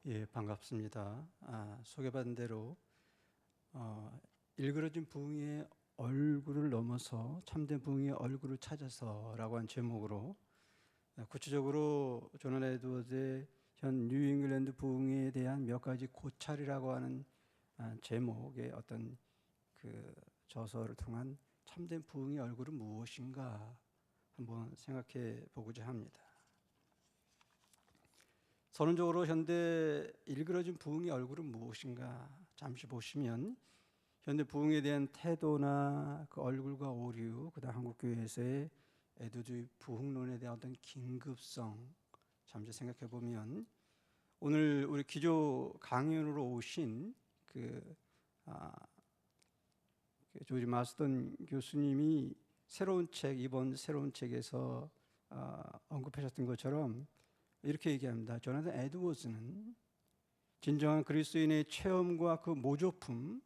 예, 반갑습니다. 소개받은 대로 일그러진 부흥의 얼굴을 넘어서 참된 부흥의 얼굴을 찾아서라고 한 제목으로 구체적으로 조난 에드워즈의 현 뉴잉글랜드 부흥에 대한 몇 가지 고찰이라고 하는 제목의 어떤 그 저서를 통한 참된 부흥의 얼굴은 무엇인가 한번 생각해 보고자 합니다. 서론적으로 현대 일그러진 부흥의 얼굴은 무엇인가 잠시 보시면 현대 부흥에 대한 태도나 그 얼굴과 오류, 그다음 한국교회에서의 에드워즈 부흥론에 대한 어떤 긴급성 잠시 생각해 보면 오늘 우리 기조 강연으로 오신 조지 마스턴 교수님이 이번 새로운 책에서 언급하셨던 것처럼 이렇게 얘기합니다. 조나단 에드워즈는 진정한 그리스도인의 체험과 그 모조품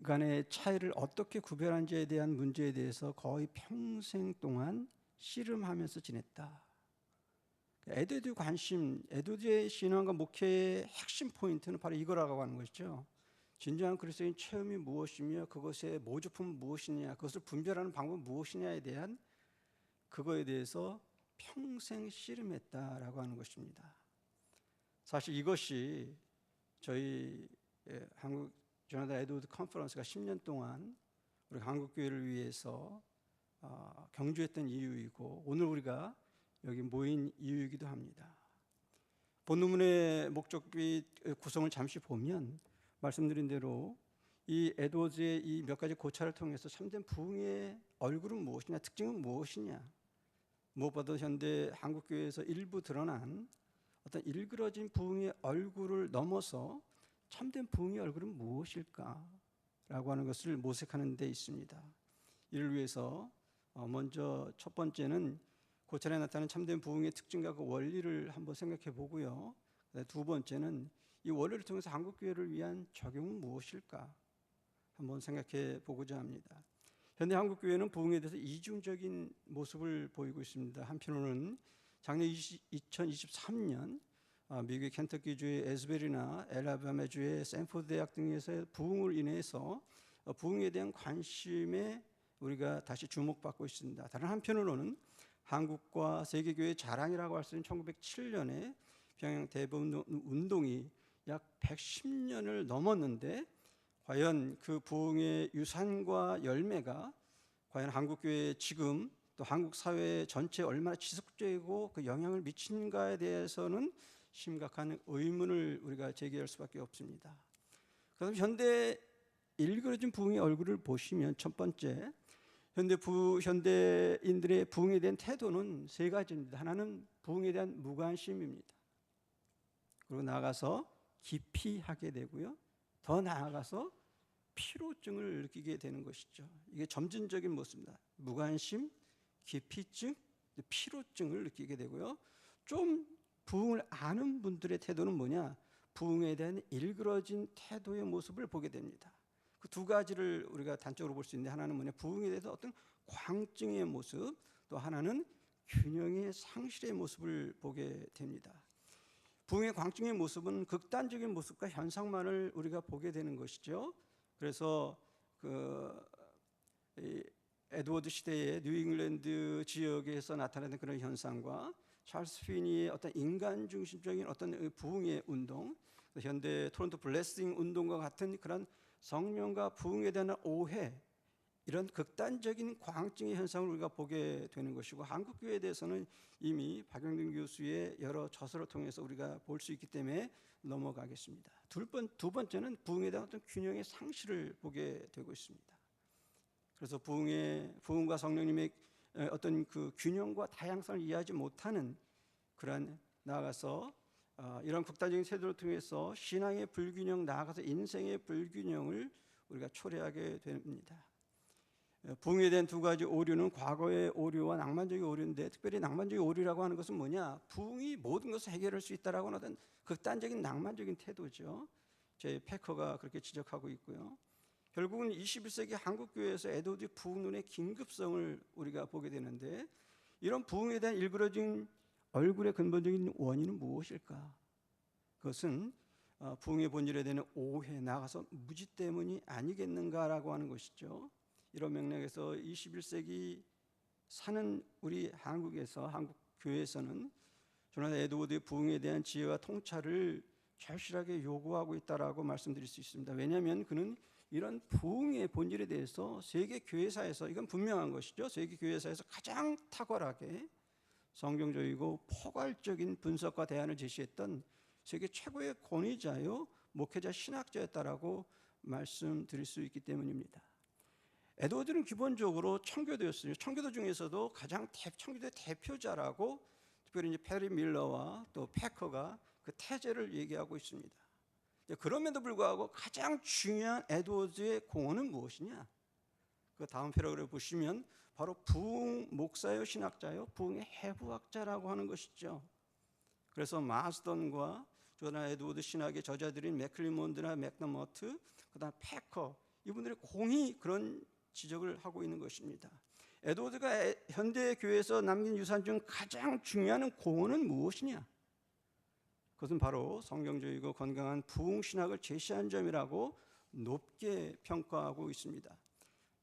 간의 차이를 어떻게 구별하는지에 대한 문제에 대해서 거의 평생 동안 씨름하면서 지냈다. 에드워즈의 신앙과 목회의 핵심 포인트는 바로 이거라고 하는 것이죠. 진정한 그리스도인 체험이 무엇이며 그것의 모조품은 무엇이냐, 그것을 분별하는 방법은 무엇이냐에 대한 그거에 대해서 평생 씨름했다라고 하는 것입니다. 사실 이것이 저희 한국 조나단 에드워즈 컨퍼런스가 10년 동안 우리 한국교회를 위해서 경주했던 이유이고 오늘 우리가 여기 모인 이유이기도 합니다. 본문의 목적 및 구성을 잠시 보면 말씀드린 대로 이 에드워즈의 이 몇 가지 고찰을 통해서 참된 부흥의 얼굴은 무엇이냐, 특징은 무엇이냐, 무엇보다 현대 한국교회에서 일부 드러난 어떤 일그러진 부흥의 얼굴을 넘어서 참된 부흥의 얼굴은 무엇일까? 라고 하는 것을 모색하는 데 있습니다. 이를 위해서 먼저 첫 번째는 고찰에 나타나는 참된 부흥의 특징과 그 원리를 한번 생각해 보고요. 두 번째는 이 원리를 통해서 한국교회를 위한 적용은 무엇일까? 한번 생각해 보고자 합니다. 현대 한국교회는 부흥에 대해서 이중적인 모습을 보이고 있습니다. 한편으로는 작년 2023년 미국의 켄터키주의 에스베리나 엘라바마주의 샌포드 대학 등에서 부흥을 인해서 부흥에 대한 관심에 우리가 다시 주목받고 있습니다. 다른 한편으로는 한국과 세계교회의 자랑이라고 할 수 있는 1907년에 평양 대부분 운동이 약 110년을 넘었는데 과연 그 부흥의 유산과 열매가 과연 한국교회 지금 또 한국 사회 전체에 얼마나 지속적이고 그 영향을 미치는가에 대해서는 심각한 의문을 우리가 제기할 수밖에 없습니다. 그럼 현대 일그러진 부흥의 얼굴을 보시면 첫 번째 현대인들의 부흥에 대한 태도는 세 가지입니다. 하나는 부흥에 대한 무관심입니다. 그리고 나아가서 기피하게 되고요. 더 나아가서 피로증을 느끼게 되는 것이죠. 이게 점진적인 모습입니다. 무관심, 기피증, 피로증을 느끼게 되고요. 좀 부흥을 아는 분들의 태도는 뭐냐? 부흥에 대한 일그러진 태도의 모습을 보게 됩니다. 그 두 가지를 우리가 단적으로 볼 수 있는데 하나는 뭐냐? 부흥에 대해서 어떤 광증의 모습, 또 하나는 균형의 상실의 모습을 보게 됩니다. 부흥의 광증의 모습은 극단적인 모습과 현상만을 우리가 보게 되는 것이죠. 그래서 에드워드 시대의 뉴잉글랜드 지역에서 나타나는 그런 현상과 찰스 피니의 어떤 인간 중심적인 어떤 부흥의 운동, 현대 토론토 블레싱 운동과 같은 그런 성령과 부흥에 대한 오해, 이런 극단적인 광증의 현상을 우리가 보게 되는 것이고 한국교회에 대해서는 이미 박영등 교수의 여러 저서를 통해서 우리가 볼 수 있기 때문에 넘어가겠습니다. 두 번째는 부흥에 대한 어떤 균형의 상실을 보게 되고 있습니다. 그래서 부흥과 성령님의 어떤 그 균형과 다양성을 이해하지 못하는 그러한 나아가서 이런 극단적인 태도를 통해서 신앙의 불균형, 나아가서 인생의 불균형을 우리가 초래하게 됩니다. 부흥에 대한 두 가지 오류는 과거의 오류와 낭만적인 오류인데, 특별히 낭만적인 오류라고 하는 것은 뭐냐? 부흥이 모든 것을 해결할 수 있다라고 하는 어떤 극단적인 낭만적인 태도죠. 제 패커가 그렇게 지적하고 있고요. 결국은 21세기 한국교회에서 에드워즈 부흥론의 긴급성을 우리가 보게 되는데, 이런 부흥에 대한 일그러진 얼굴의 근본적인 원인은 무엇일까? 그것은 부흥의 본질에 대한 오해, 나아가서 무지 때문이 아니겠는가라고 하는 것이죠. 이런 맥락에서 21세기 사는 우리 한국에서, 한국 교회에서는 조나단 에드워드의 부흥에 대한 지혜와 통찰을 절실하게 요구하고 있다라고 말씀드릴 수 있습니다. 왜냐하면 그는 이런 부흥의 본질에 대해서 세계 교회사에서, 이건 분명한 것이죠, 세계 교회사에서 가장 탁월하게 성경적이고 포괄적인 분석과 대안을 제시했던 세계 최고의 권위자요 목회자 신학자였다라고 말씀드릴 수 있기 때문입니다. 에드워드는 기본적으로 청교도였어요. 청교도 중에서도 가장 청교도의 대표자라고 특별히 이제 페리 밀러와 또 패커가 그 태제를 얘기하고 있습니다. 그럼에도 불구하고 가장 중요한 에드워드의 공헌은 무엇이냐? 그 다음 패러그래프 보시면 바로 부흥 목사요 신학자요 부흥의 해부학자라고 하는 것이죠. 그래서 마스던과 조나단 에드워드 신학의 저자들인 맥클리몬드나 맥너머트, 그다음 패커, 이분들의 공히 그런 지적을 하고 있는 것입니다. 에드워드가 현대 교회에서 남긴 유산 중 가장 중요한 공헌은 무엇이냐? 그것은 바로 성경적이고 건강한 부흥 신학을 제시한 점이라고 높게 평가하고 있습니다.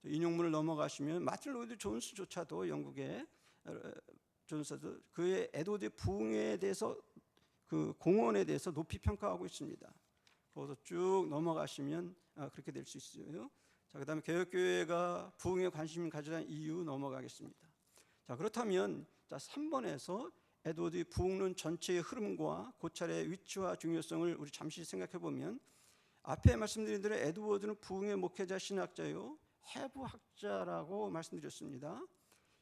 인용문을 넘어가시면 마틴 로이드 존스조차도 영국의 존스도 그의 에드워드의 부흥에 대해서 그 공헌에 대해서 높이 평가하고 있습니다. 거기서 쭉 넘어가시면 그렇게 될 수 있어요. 자, 그다음에 개혁교회가 부흥에 관심을 가져야 이유 넘어가겠습니다. 자, 그렇다면 3번에서 에드워드의 부흥론 전체의 흐름과 고찰의 위치와 중요성을 우리 잠시 생각해 보면, 앞에 말씀드린 대로 에드워드는 부흥의 목회자 신학자요 해부학자라고 말씀드렸습니다.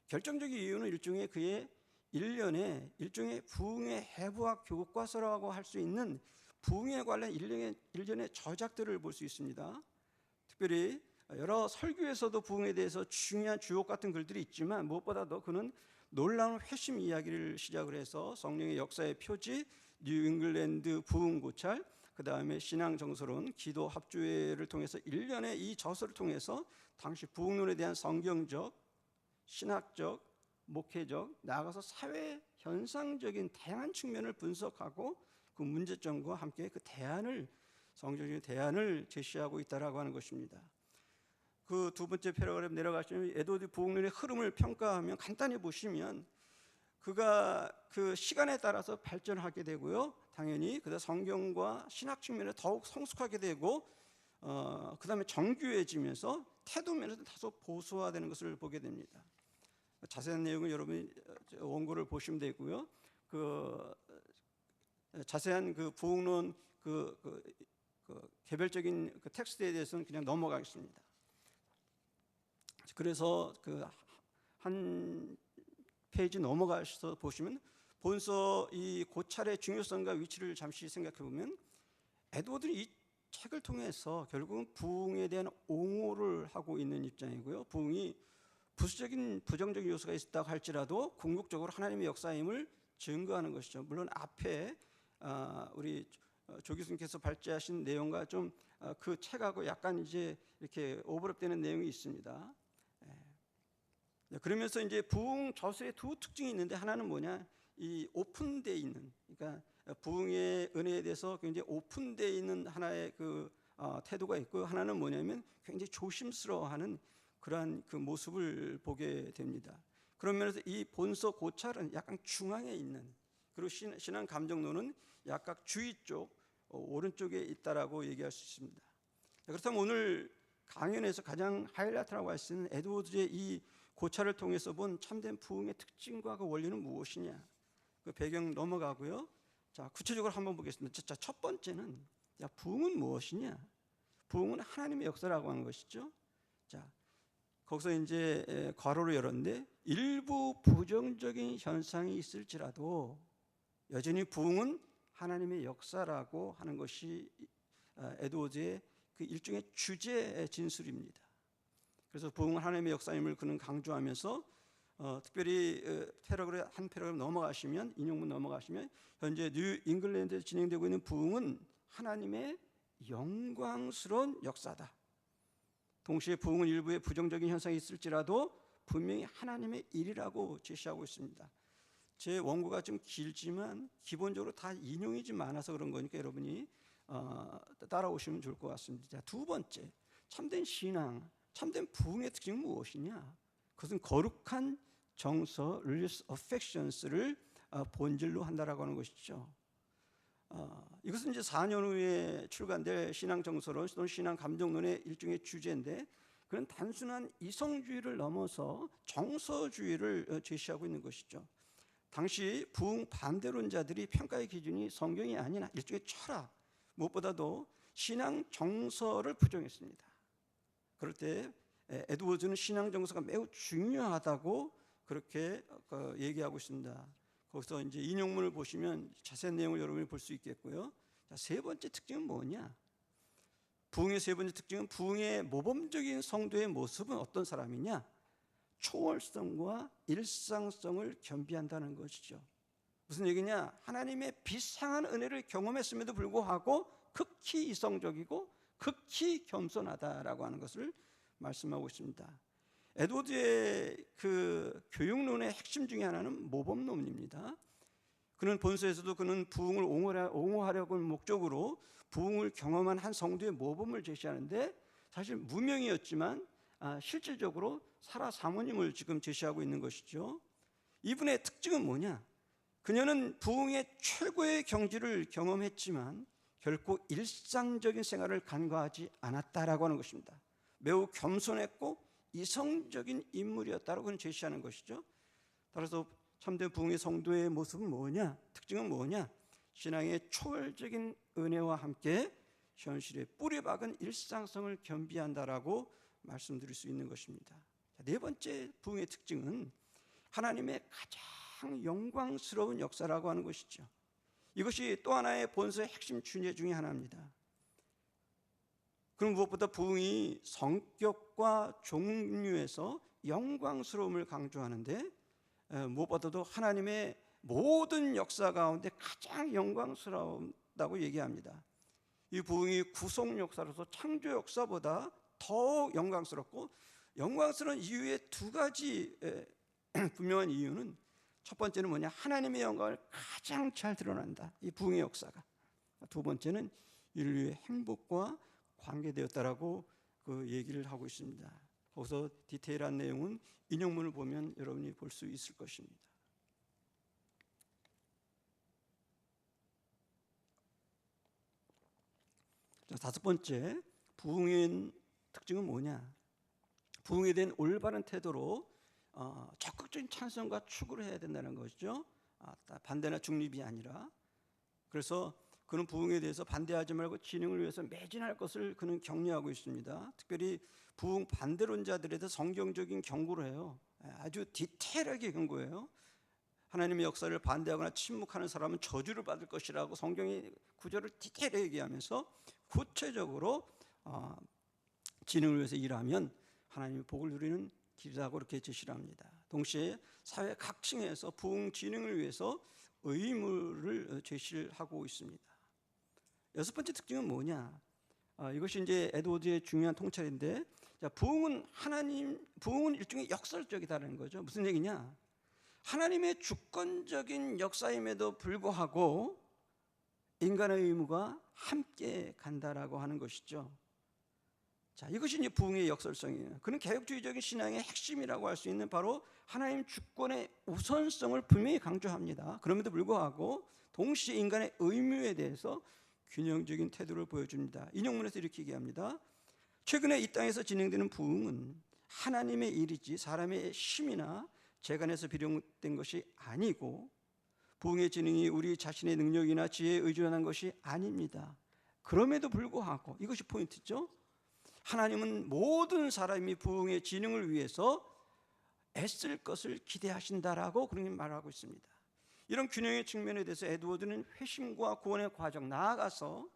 결정적인 이유는 일종의 그의 일종의 부흥의 해부학 교과서라고 할 수 있는 부흥에 관련 일련의 저작들을 볼 수 있습니다. 특별히 여러 설교에서도 부흥에 대해서 중요한 주옥 같은 글들이 있지만, 무엇보다도 그는 놀라운 회심 이야기를 시작을 해서 성령의 역사의 표지, 뉴 잉글랜드 부흥 고찰, 그 다음에 신앙 정서론, 기도 합주회를 통해서 일련의 이 저서를 통해서 당시 부흥론에 대한 성경적, 신학적, 목회적, 나아가서 사회 현상적인 다양한 측면을 분석하고 그 문제점과 함께 그 대안을, 성경적인 대안을 제시하고 있다라고 하는 것입니다. 그 두 번째 패러그래프 내려가시면 에드워드 부흥론의 흐름을 평가하면 간단히 보시면 그가 그 시간에 따라서 발전하게 되고요, 당연히 그다음 성경과 신학 측면에 더욱 성숙하게 되고 그 다음에 정교해지면서 태도 면에서 다소 보수화되는 것을 보게 됩니다. 자세한 내용은 여러분이 원고를 보시면 되고요. 그 자세한 그 부흥론 그 개별적인 그 텍스트에 대해서는 그냥 넘어가겠습니다. 그래서 그 한 페이지 넘어가셔서 보시면 본서 이 고찰의 중요성과 위치를 잠시 생각해 보면, 에드워드는 이 책을 통해서 결국은 부흥에 대한 옹호를 하고 있는 입장이고요. 부흥이 부정적인 요소가 있었다고 할지라도 궁극적으로 하나님의 역사임을 증거하는 것이죠. 물론 앞에 우리 조 교수님께서 발제하신 내용과 좀 그 책하고 약간 이제 이렇게 오버랩되는 내용이 있습니다. 그러면서 이제 부흥 저서의 두 특징이 있는데, 하나는 뭐냐, 이 오픈되어 있는, 그러니까 부흥의 은혜에 대해서 굉장히 오픈되어 있는 하나의 그 태도가 있고, 하나는 뭐냐면 굉장히 조심스러워하는 그러한 그 모습을 보게 됩니다. 그런 면에서 이 본서 고찰은 약간 중앙에 있는, 그리고 신앙 감정론은 약간 주위 쪽 오른쪽에 있다라고 얘기할 수 있습니다. 그렇다면 오늘 강연에서 가장 하이라이트라고 할 수 있는 에드워드의 이 고찰을 통해서 본 참된 부흥의 특징과 그 원리는 무엇이냐, 그 배경 넘어가고요. 자, 구체적으로 한번 보겠습니다. 자, 첫 번째는 부흥은 무엇이냐? 부흥은 하나님의 역사라고 하는 것이죠. 자, 거기서 이제 괄호를 열었는데, 일부 부정적인 현상이 있을지라도 여전히 부흥은 하나님의 역사라고 하는 것이 에드워드의 그 일종의 주제 진술입니다. 그래서 부흥은 하나님의 역사임을 그는 강조하면서 특별히 한 패러그래프 넘어가시면, 인용문 넘어가시면, 현재 뉴 잉글랜드에서 진행되고 있는 부흥은 하나님의 영광스러운 역사다. 동시에 부흥은 일부의 부정적인 현상이 있을지라도 분명히 하나님의 일이라고 제시하고 있습니다. 제 원고가 좀 길지만 기본적으로 다 인용이 좀 많아서 그런 거니까 여러분이 따라오시면 좋을 것 같습니다. 자, 두 번째, 참된 신앙, 참된 부흥의 특징은 무엇이냐? 그것은 거룩한 정서, religious affections를 본질로 한다라고 하는 것이죠. 이것은 이제 4년 후에 출간될 신앙 정서론 또는 신앙 감정론의 일종의 주제인데, 그런 단순한 이성주의를 넘어서 정서주의를 제시하고 있는 것이죠. 당시 부흥 반대론자들이 평가의 기준이 성경이 아닌 일종의 철학, 무엇보다도 신앙 정서를 부정했습니다. 그럴 때 에드워즈는 신앙 정서가 매우 중요하다고 그렇게 얘기하고 있습니다. 거기서 이제 인용문을 보시면 자세한 내용을 여러분이 볼 수 있겠고요. 자, 세 번째 특징은 뭐냐? 부흥의 세 번째 특징은 부흥의 모범적인 성도의 모습은 어떤 사람이냐? 초월성과 일상성을 겸비한다는 것이죠. 무슨 얘기냐? 하나님의 비상한 은혜를 경험했음에도 불구하고 극히 이성적이고 극히 겸손하다라고 하는 것을 말씀하고 있습니다. 에드워드의 그 교육론의 핵심 중에 하나는 모범론입니다. 그는 본서에서도 그는 부흥을 옹호하려고 하는 목적으로 부흥을 경험한 한 성도의 모범을 제시하는데, 사실 무명이었지만 실질적으로 사라 사모님을 지금 제시하고 있는 것이죠. 이분의 특징은 뭐냐? 그녀는 부흥의 최고의 경지를 경험했지만 결코 일상적인 생활을 간과하지 않았다라고 하는 것입니다. 매우 겸손했고 이성적인 인물이었다라고 그는 제시하는 것이죠. 따라서 참된 부흥의 성도의 모습은 뭐냐? 특징은 뭐냐? 신앙의 초월적인 은혜와 함께 현실의 뿌리박은 일상성을 겸비한다라고 말씀드릴 수 있는 것입니다. 네 번째 부흥의 특징은 하나님의 가장 영광스러운 역사라고 하는 것이죠. 이것이 또 하나의 본서의 핵심 주제 중에 하나입니다. 그럼 무엇보다 부흥이 성격과 종류에서 영광스러움을 강조하는데, 무엇보다도 하나님의 모든 역사 가운데 가장 영광스럽다고 얘기합니다. 이 부흥이 구속 역사로서 창조 역사보다 더 영광스럽고, 영광스러운 이유의 두 가지 분명한 이유는, 첫 번째는 뭐냐? 하나님의 영광을 가장 잘 드러난다, 이 부흥의 역사가. 두 번째는 인류의 행복과 관계되었다라고 그 얘기를 하고 있습니다. 거기서 디테일한 내용은 인용문을 보면 여러분이 볼 수 있을 것입니다. 자, 다섯 번째, 부흥의 특징은 뭐냐? 부흥에 대한 올바른 태도로 적극적인 찬성과 추구를 해야 된다는 것이죠. 반대나 중립이 아니라. 그래서 그는 부흥에 대해서 반대하지 말고 진흥을 위해서 매진할 것을 그는 격려하고 있습니다. 특별히 부흥 반대론자들에 대해 성경적인 경고를 해요. 아주 디테일하게 경고해요. 하나님의 역사를 반대하거나 침묵하는 사람은 저주를 받을 것이라고 성경의 구절을 디테일하게 얘기하면서 구체적으로 진흥을 위해서 일하면 하나님의 복을 누리는 길이라고 그렇게 제시를 합니다. 동시에 사회 각 층에서 부흥 진흥을 위해서 의무를 제시를 하고 있습니다. 여섯 번째 특징은 뭐냐? 이것이 이제 에드워드의 중요한 통찰인데, 자, 부흥은 일종의 역설적이다라는 거죠. 무슨 얘기냐? 하나님의 주권적인 역사임에도 불구하고 인간의 의무가 함께 간다라고 하는 것이죠. 자, 이것이 이제 부흥의 역설성이에요. 그는 개혁주의적인 신앙의 핵심이라고 할 수 있는 바로 하나님 주권의 우선성을 분명히 강조합니다. 그럼에도 불구하고 동시에 인간의 의무에 대해서 균형적인 태도를 보여줍니다. 인용문에서 이렇게 얘기합니다. 최근에 이 땅에서 진행되는 부흥은 하나님의 일이지 사람의 힘이나 재간에서 비롯된 것이 아니고, 부흥의 진행이 우리 자신의 능력이나 지혜에 의존한 것이 아닙니다. 그럼에도 불구하고 이것이 포인트죠. 하나님은 모든 사람이 부흥의 진흥을 위해서 애쓸 것을 기대하신다라고 그렇게 말하고 있습니다. 이런 균형의 측면에 대해서 에드워드는 회심과 구원의 과정, 나아가서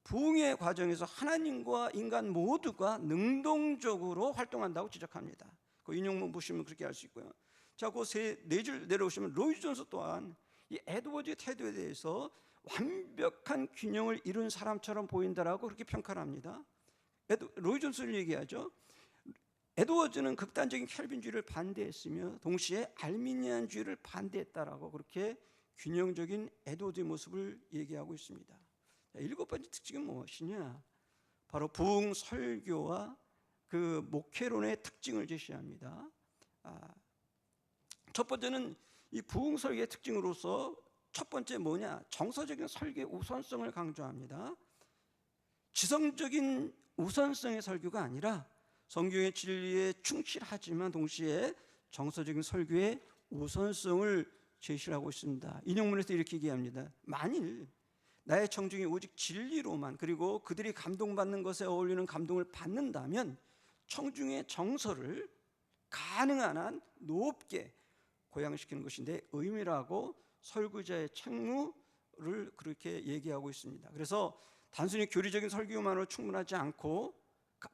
부흥의 과정에서 하나님과 인간 모두가 능동적으로 활동한다고 지적합니다. 그 인용문 보시면 그렇게 알 수 있고요. 자, 그 네 줄 내려오시면 로이드 존스 또한 이 에드워드의 태도에 대해서 완벽한 균형을 이룬 사람처럼 보인다라고 그렇게 평가를 합니다. 로이드 존스를 얘기하죠. 에드워즈는 극단적인 켈빈주의를 반대했으며 동시에 알미니안주의를 반대했다라고 그렇게 균형적인 에드워즈의 모습을 얘기하고 있습니다. 자, 7번째 특징은 무엇이냐? 바로 부흥 설교와 그 목회론의 특징을 제시합니다. 첫 번째는 이 부흥 설교의 특징으로서 첫 번째 뭐냐? 정서적인 설교의 우선성을 강조합니다. 지성적인 우선성의 설교가 아니라 성경의 진리에 충실하지만 동시에 정서적인 설교의 우선성을 제시하고 있습니다. 인용문에서 이렇게 얘기합니다. 만일 나의 청중이 오직 진리로만 그리고 그들이 감동받는 것에 어울리는 감동을 받는다면 청중의 정서를 가능한 한 높게 고양시키는 것이 내 의미라고 설교자의 책무를 그렇게 얘기하고 있습니다. 그래서 단순히 교리적인 설교만으로 충분하지 않고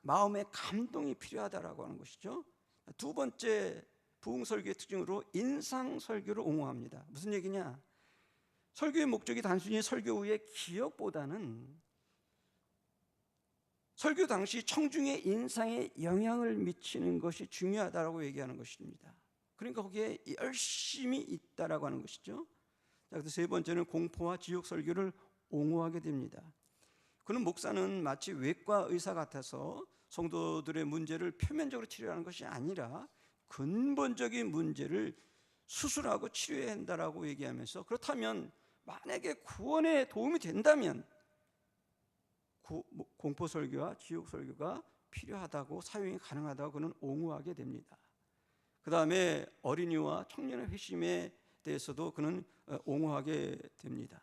마음의 감동이 필요하다라고 하는 것이죠. 두 번째 부흥 설교의 특징으로 인상 설교를 옹호합니다. 무슨 얘기냐? 설교의 목적이 단순히 설교 후의 기억보다는 설교 당시 청중의 인상에 영향을 미치는 것이 중요하다라고 얘기하는 것입니다. 그러니까 거기에 열심히 있다라고 하는 것이죠. 자, 그래서 세 번째는 공포와 지옥 설교를 옹호하게 됩니다. 그는 목사는 마치 외과 의사 같아서 성도들의 문제를 표면적으로 치료하는 것이 아니라 근본적인 문제를 수술하고 치료해야 한다라고 얘기하면서 그렇다면 만약에 구원에 도움이 된다면 공포 설교와 지옥 설교가 필요하다고 사용이 가능하다고 그는 옹호하게 됩니다. 그 다음에 어린이와 청년의 회심에 대해서도 그는 옹호하게 됩니다.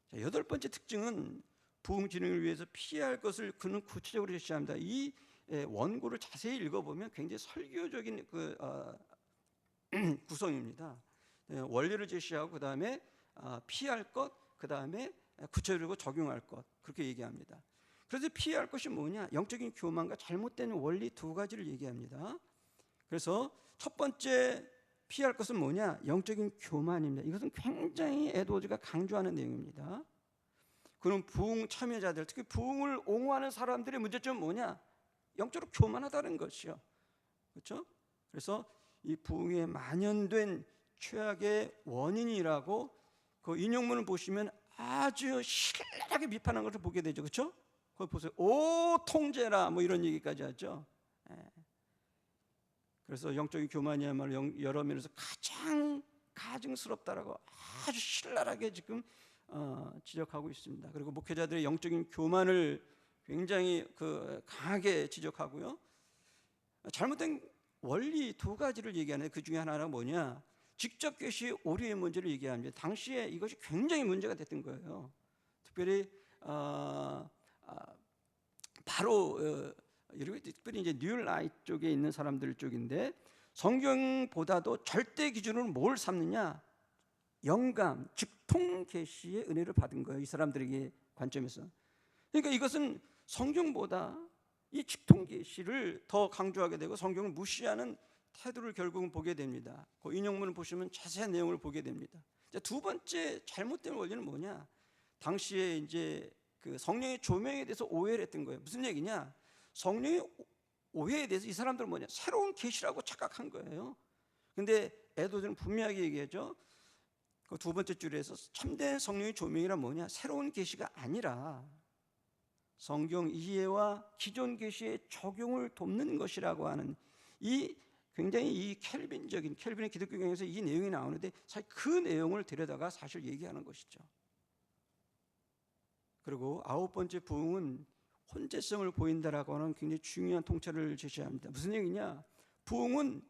자, 8번째 특징은 부흥 진행을 위해서 피해야 할 것을 그는 구체적으로 제시합니다. 이 원고를 자세히 읽어보면 굉장히 설교적인 구성입니다. 원리를 제시하고 그 다음에 피할 것, 그 다음에 구체적으로 적용할 것 그렇게 얘기합니다. 그래서 피해야 할 것이 뭐냐? 영적인 교만과 잘못된 원리 두 가지를 얘기합니다. 그래서 첫 번째 피할 것은 뭐냐? 영적인 교만입니다. 이것은 굉장히 에드워즈가 강조하는 내용입니다. 그는 부흥 참여자들, 특히 부흥을 옹호하는 사람들의 문제점은 뭐냐? 영적으로 교만하다는 것이요. 그렇죠? 그래서 이 부흥에 만연된 최악의 원인이라고 그 인용문을 보시면 아주 신랄하게 비판한 것을 보게 되죠. 그렇죠? 거기 보세요. 오 통제라 뭐 이런 얘기까지 하죠. 그래서 영적인 교만이야말로 여러 면에서 가장 가증스럽다라고 아주 신랄하게 지금 지적하고 있습니다. 그리고 목회자들의 영적인 교만을 굉장히 강하게 지적하고요. 잘못된 원리 두 가지를 얘기하는데 그 중에 하나는 뭐냐? 직접 계시 오류의 문제를 얘기합니다. 당시에 이것이 굉장히 문제가 됐던 거예요. 특별히 바로 특별히 이제 뉴라이트 쪽에 있는 사람들 쪽인데 성경보다도 절대 기준으로 뭘 삼느냐? 영감, 직통 계시의 은혜를 받은 거예요. 이 사람들에게 관점에서. 그러니까 이것은 성경보다 이 직통 계시를 더 강조하게 되고 성경을 무시하는 태도를 결국은 보게 됩니다. 그 인용문을 보시면 자세한 내용을 보게 됩니다. 두 번째 잘못된 원리는 뭐냐? 당시에 이제 그 성령의 조명에 대해서 오해를 했던 거예요. 무슨 얘기냐? 성령의 오해에 대해서 이 사람들은 뭐냐? 새로운 계시라고 착각한 거예요. 근데 에드워즈는 분명하게 얘기하죠. 그 두 번째 줄에서 참된 성령의 조명이란 뭐냐? 새로운 계시가 아니라 성경 이해와 기존 계시의 적용을 돕는 것이라고 하는 이 굉장히 이 켈빈의 기독교 경에서 이 내용이 나오는데 사실 그 내용을 데려다가 사실 얘기하는 것이죠. 그리고 9번째 부흥은 혼재성을 보인다라고 하는 굉장히 중요한 통찰을 제시합니다. 무슨 얘기냐? 부흥은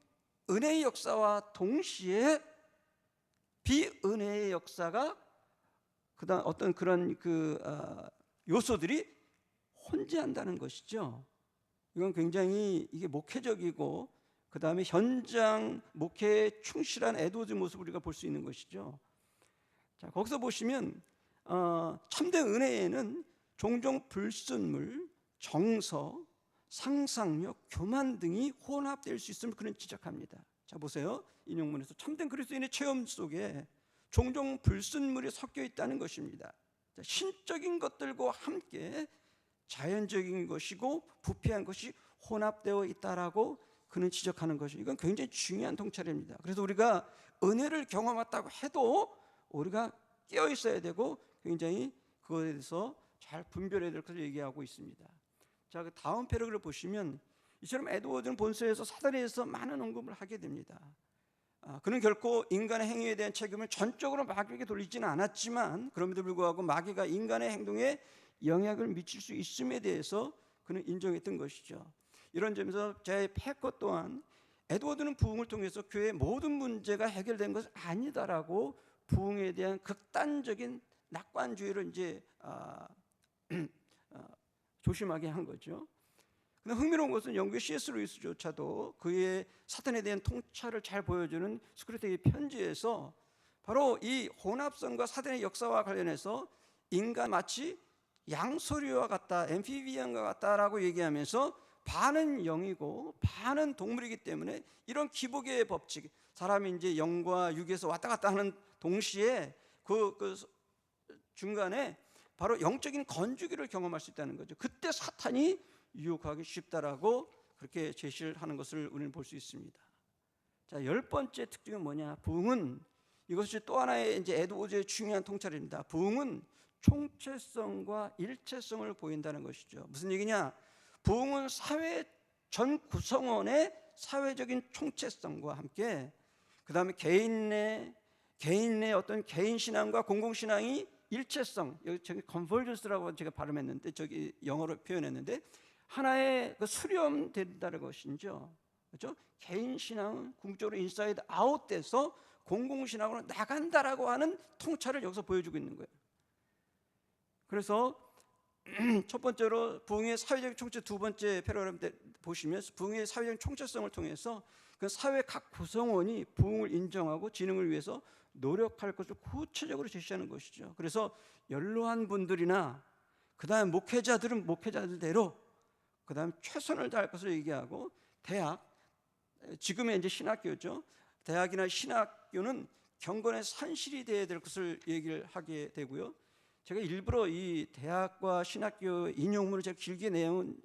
은혜의 역사와 동시에 비은혜의 역사가 그다음 어떤 그런 요소들이 혼재한다는 것이죠. 이건 굉장히 이게 목회적이고 그 다음에 현장 목회에 충실한 에드워즈 모습을 우리가 볼 수 있는 것이죠. 자, 거기서 보시면 참된 은혜에는 종종 불순물, 정서, 상상력, 교만 등이 혼합될 수 있음을 그는 지적합니다. 자, 보세요. 인용문에서 참된 그리스도인의 체험 속에 종종 불순물이 섞여 있다는 것입니다. 자, 신적인 것들과 함께 자연적인 것이고 부패한 것이 혼합되어 있다라고 그는 지적하는 것이죠. 이건 굉장히 중요한 통찰입니다. 그래서 우리가 은혜를 경험했다고 해도 우리가 깨어 있어야 되고 굉장히 그것에 대해서 잘 분별해야 될 것을 얘기하고 있습니다. 자, 그 다음 패러그래프를 보시면 이처럼 에드워드는 본서에서 사단에 대해서 많은 언급을 하게 됩니다. 그는 결코 인간의 행위에 대한 책임을 전적으로 마귀에게 돌리지는 않았지만 그럼에도 불구하고 마귀가 인간의 행동에 영향을 미칠 수 있음에 대해서 그는 인정했던 것이죠. 이런 점에서 제 패커 또한 에드워드는 부흥을 통해서 교회의 모든 문제가 해결된 것은 아니다라고 부흥에 대한 극단적인 낙관주의를 이제 조심하게 한 거죠. 근데 흥미로운 것은 영국의 C.S. 루이스조차도 그의 사탄에 대한 통찰을 잘 보여주는 스크루테의 편지에서 바로 이 혼합성과 사탄의 역사와 관련해서 인간 마치 양서류와 같다, 엠피비언과 같다라고 얘기하면서 반은 영이고 반은 동물이기 때문에 이런 기복의 법칙, 사람이 이제 영과 육에서 왔다 갔다 하는 동시에 그 중간에 바로 영적인 건조기를 경험할 수 있다는 거죠. 그때 사탄이 유혹하기 쉽다라고 그렇게 제시를 하는 것을 우리는 볼 수 있습니다. 자, 10번째 특징은 뭐냐? 부흥은 이것이 또 하나의 이제 에드워드의 중요한 통찰입니다. 부흥은 총체성과 일체성을 보인다는 것이죠. 무슨 얘기냐? 부흥은 사회 전 구성원의 사회적인 총체성과 함께 그 다음에 개인 내 어떤 개인 신앙과 공공 신앙이 일체성, 여기 저기 컨버전스라고 제가 발음했는데 저기 영어로 표현했는데 하나의 그 수렴된다는 것이죠. 그렇죠? 개인 신앙은 궁극적으로 인사이드 아웃돼서 공공 신앙으로 나간다라고 하는 통찰을 여기서 보여주고 있는 거예요. 그래서 첫 번째로 부흥의 사회적 총체, 두 번째 패러그래프 보시면 부흥의 사회적 총체성을 통해서 그 사회 각 구성원이 부흥을 인정하고 진흥을 위해서 노력할 것을 구체적으로 제시하는 것이죠. 그래서 연로한 분들이나 그다음 목회자들은 목회자들대로 그다음 최선을 다할 것을 얘기하고 대학, 지금의 이제 신학교죠. 대학이나 신학교는 경건의 산실이 되어야 될 것을 얘기를 하게 되고요. 제가 일부러 이 대학과 신학교 인용문을 제가 길게 내온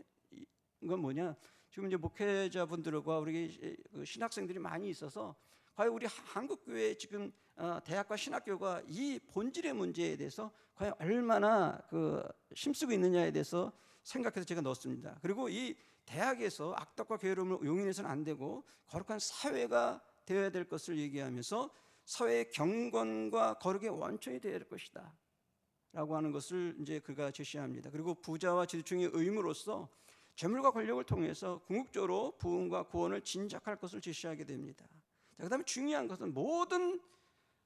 건 뭐냐? 지금 이제 목회자분들과 우리 신학생들이 많이 있어서 과연 우리 한국 교회 지금 대학과 신학교가 이 본질의 문제에 대해서 과연 얼마나 힘쓰고 있느냐에 대해서 생각해서 제가 넣었습니다. 그리고 이 대학에서 악덕과 게으름을 용인해서는 안 되고 거룩한 사회가 되어야 될 것을 얘기하면서 사회의 경건과 거룩의 원천이 되어야 될 것이다 라고 하는 것을 이제 그가 제시합니다. 그리고 부자와 지주층의 의무로서 재물과 권력을 통해서 궁극적으로 부흥과 구원을 진작할 것을 제시하게 됩니다. 자, 그다음에 중요한 것은 모든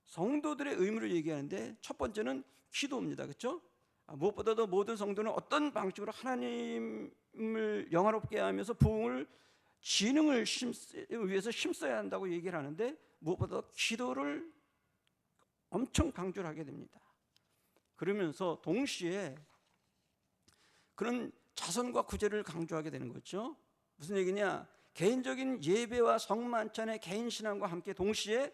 성도들의 의무를 얘기하는데 첫 번째는 기도입니다. 그렇죠? 무엇보다도 모든 성도는 어떤 방식으로 하나님을 영화롭게 하면서 부흥을 진흥을 위해서 힘써야 한다고 얘기를 하는데 무엇보다도 기도를 엄청 강조를 하게 됩니다. 그러면서 동시에 그런 자선과 구제를 강조하게 되는 거죠. 무슨 얘기냐? 개인적인 예배와 성만찬의 개인 신앙과 함께 동시에